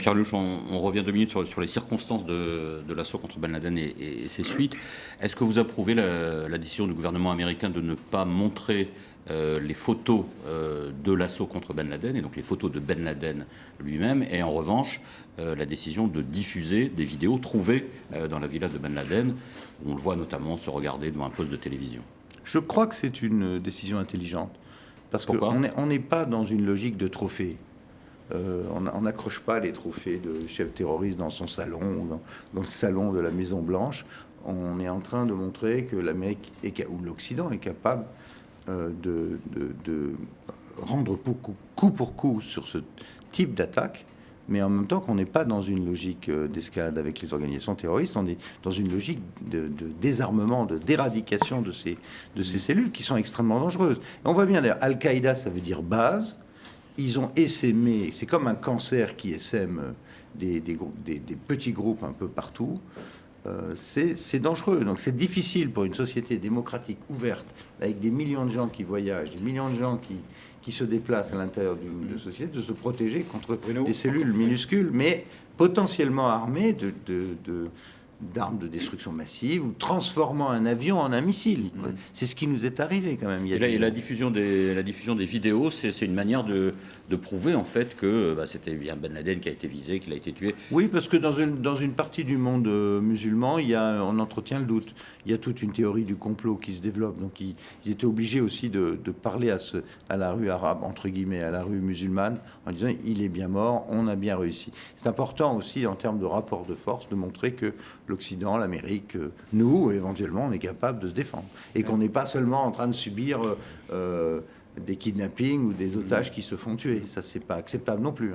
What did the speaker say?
Pierre Lelouch, on revient 2 minutes sur les circonstances de l'assaut contre Ben Laden et ses suites. Est-ce que vous approuvez la décision du gouvernement américain de ne pas montrer les photos de l'assaut contre Ben Laden, et donc les photos de Ben Laden lui-même, et en revanche la décision de diffuser des vidéos trouvées dans la villa de Ben Laden, où on le voit notamment se regarder devant un poste de télévision? Je crois que c'est une décision intelligente, parce qu'on n'est pas dans une logique de trophée. On n'accroche pas les trophées de chef terroriste dans son salon ou dans le salon de la Maison Blanche. On est en train de montrer que l'Amérique ou l'Occident est capable de rendre coup pour coup sur ce type d'attaque, mais en même temps qu'on n'est pas dans une logique d'escalade avec les organisations terroristes, on est dans une logique de désarmement, d'éradication de ces cellules qui sont extrêmement dangereuses. Et on voit bien d'ailleurs, Al-Qaïda, ça veut dire base. Ils ont essaimé, c'est comme un cancer qui essaime des petits groupes un peu partout. C'est dangereux. Donc c'est difficile pour une société démocratique ouverte, avec des millions de gens qui voyagent, des millions de gens qui se déplacent à l'intérieur d'une société, de se protéger contre des cellules minuscules, mais potentiellement armées d'armes de destruction massive ou transformant un avion en un missile. C'est ce qui nous est arrivé quand même. Et la diffusion des vidéos, c'est une manière de prouver en fait que c'était bien Ben Laden qui a été visé, qu'il a été tué. Oui, parce que dans une partie du monde musulman, on entretient le doute. Il y a toute une théorie du complot qui se développe. Donc ils étaient obligés aussi de parler à la rue arabe, entre guillemets, à la rue musulmane, en disant il est bien mort, on a bien réussi. C'est important aussi en termes de rapport de force de montrer que l'Occident, l'Amérique, nous, éventuellement, on est capable de se défendre. Et qu'on n'est pas seulement en train de subir des kidnappings ou des otages qui se font tuer. Ça, c'est pas acceptable non plus.